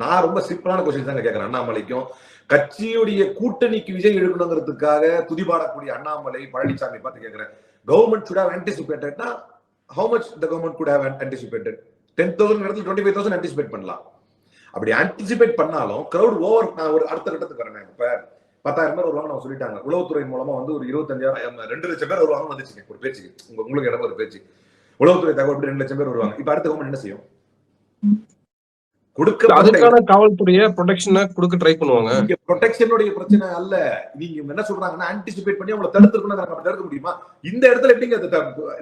நான் ரொம்ப சிம்பிளான கொஸ்டின் தாங்க கேட்கறேன். அண்ணாமலைக்கும் கட்சியுடைய கூட்டணிக்கு விஜய் எடுக்கணுங்கிறதுக்காக துதிபாடக்கூடிய அண்ணாமலை, பழனிசாமி பார்த்து கேட்கிறேன். Government should have anticipated. How much the government could have anticipated? 10,000 இடத்துல 25,000 anticipate பண்ணலாம். அப்படி anticipate பண்ணாலும் crowd over. நான் ஒரு அடுத்த கட்டத்துக்கு வரேன். இப்ப 10,000 பேர் வருவாங்க, நம்ம சொல்லிட்டாங்க. உளவுத்துறை மூலமா வந்து ஒரு 25,000 2 லட்சம் பேர் வருவாங்க வந்துச்சுங்க ஒரு பேச்சுக்கு. உங்களுக்கு இடம் ஒரு பேச்சு. உளவுத்துறை தகவல் 2 லட்சம் பேர் வருவாங்க. இப்ப அடுத்த கவர்மெண்ட் என்ன செய்யும்? அதுக்கான காவல்துறைய ப்ரொடெக்ஷனை கொடுக்க ட்ரை பண்ணுவாங்க. இங்க ப்ரொடெக்ஷனுடைய பிரச்சனை அல்ல. நீங்க என்ன சொல்றாங்கன்னா ஆன்டிசிபேட் பண்ணி அவங்களை தடுத்துருக்கணும். அப்படி தடுக்க முடியுமா? இந்த இடத்துல எப்படிங்க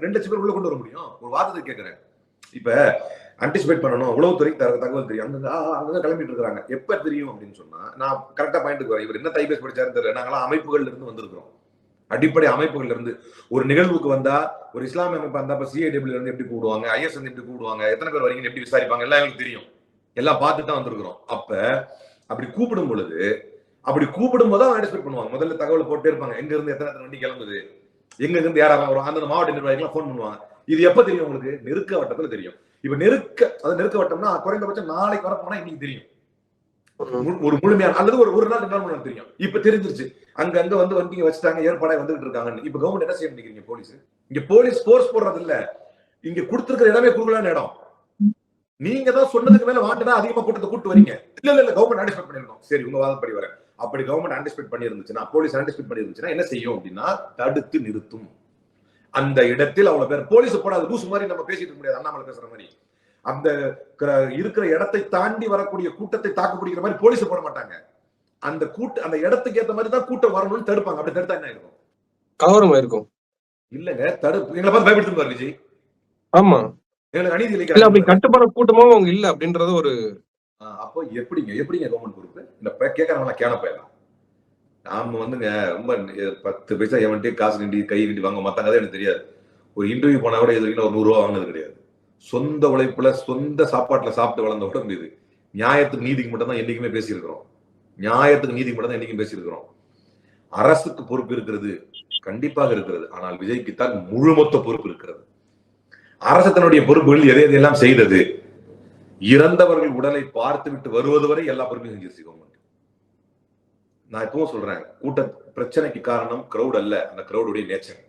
2 லட்சம் பேர் உள்ள கொண்டு வர முடியும்? ஒரு வாதத்தை கேட்கிறேன். இப்ப ஆன்டிசிபேட் பண்ணணும், உளவுத்துறை தகவல் தெரியும், அங்க கிளம்பிட்டு இருக்காங்க. எப்ப தெரியும் அப்படின்னு சொன்னா, நான் கரெக்டா பாயிண்ட்டுக்கு வரேன். இவர் என்ன தைபேஸ் படிச்சாரு தெரியல. நாங்களாம் அமைப்புகள்ல இருந்து வந்திருக்கிறோம். அடிப்படை அமைப்புகள்ல இருந்து ஒரு நிகழ்வுக்கு வந்தா, ஒரு இஸ்லாமிய அமைப்பு வந்தா சிஐடபிள்யூ இருந்து எப்படி கூடுவாங்க, ஐஎஸ் வந்து எப்படி கூடுவாங்க, எத்தனை பேர் வரீங்கன்னு எப்படி விசாரிப்பாங்க, எல்லாம் எங்களுக்கு தெரியும். எல்லாம் பார்த்துட்டு தான் வந்திருக்கிறோம். அப்ப அப்படி கூப்பிடும் பொழுது போது ஆன்டிசிபேட் பண்ணுவாங்க. முதல்ல தகவல் போட்டே இருப்பாங்க. எங்க இருந்து எத்தனை வண்டி கிளம்புது, எங்க இருந்து யாராவது வரும், அந்த மாவட்ட நிர்வாகிகள் போன் பண்ணுவாங்க. இது எப்ப தெரியும் உங்களுக்கு? நெருக்க வட்டத்துல தெரியும். இப்ப நெருக்க வட்டம்னா குறைந்தபட்சம் நாளைக்கு வரப்போனா இன்னைக்கு தெரியும். ஒரு முழுமையான அல்லது ஒரு நாள் 2 நாள் தெரியும். இப்ப தெரிஞ்சிருச்சு. அங்க வந்து வண்டிங்க வச்சுட்டாங்க, ஏற்பாடாக வந்துட்டு இருக்காங்க. இப்ப கவர்மெண்ட் என்ன செய்ய நினைக்கிறீங்க? போலீஸ் இங்க போலீஸ் போர்ஸ் போடுறது இல்ல. இங்க கொடுத்திருக்கிற இடமே குறுகலான இடம். நீங்க தான் சொன்னதுக்கு மேல வாண்டடா அதிகமா கூட்டத்தை கூட்டு வரீங்க. இல்ல கவர்மெண்ட் ஆன்டிசிபேட் பண்ணிருக்கோம். சரி, உங்க வாதப்படி வரேன். அப்படி கவர்மெண்ட் ஆன்டிசிபேட் பண்ணிருந்துச்சுன்னா, போலீஸ் ஆன்டிசிபேட் பண்ணிருந்துச்சுன்னா என்ன செய்யும் அப்படின்னா, தடுத்து நிறுத்தும். அந்த இடத்தில் அவ்வளவு பேர் போலீஸ் போடாது. லூஸ் மாதிரி நம்ம பேசிட்டு முடியாது. அண்ணாமலை பேசுற மாதிரி அந்த இருக்கிற இடத்தை தாண்டி வரக்கூடிய கூட்டத்தை தாக்கு பிடிக்கிற மாதிரி போலீஸ் போட மாட்டாங்க. அந்த இடத்துக்கு ஏற்ற மாதிரி தான் கூட்டம் வரணும்னு தடுப்பாங்க. அப்படி தடுத்தா என்ன இருக்கும்? கவரமா இருக்கும். இல்லங்க, எங்களை பார்த்து பயப்படுத்துவார் விஜய். ஆமா, அப்படி கட்டுப்பாடு கூட்டமும் அவங்க இல்ல அப்படின்றது ஒரு. அப்போ எப்படிங்க கவர்மெண்ட் பொறுப்பு? இந்த கேட்கறவங்க கேன போயிடலாம். நாம வந்துங்க ரொம்ப 10 பைசா எவன்ட்டே காசு நீண்டி கை நீண்டி வாங்க மாட்டாங்க. எனக்கு தெரியாது. ஒரு இன்டர்வியூ போனா கூட இது வரைக்கும் ஒரு 100 ரூபா வாங்கினது கிடையாது. சொந்த உழைப்புல சொந்த சாப்பாட்டுல சாப்பிட்டு வளர்ந்த உடம்பு இது. நியாயத்துக்கு நீதிக்கு மட்டும் தான் என்னைக்குமே பேசியிருக்கிறோம். அரசுக்கு பொறுப்பு இருக்கிறது, கண்டிப்பாக இருக்கிறது. ஆனால் விஜய்க்கு தான் முழுமொத்த பொறுப்பு இருக்கிறது. அரசு தன்னுடைய பொறுப்புகள் எதையெல்லாம் செய்தது? இறந்தவர்கள் உடலை பார்த்து விட்டு வருவது வரை எல்லா பொறுப்பையும் செஞ்சிருச்சு கவர்மெண்ட். நான் இப்பவும் சொல்றேன், கூட்ட பிரச்சனைக்கு காரணம் கிரௌட் அல்ல, அந்த கிரௌடுடைய நேச்சர்.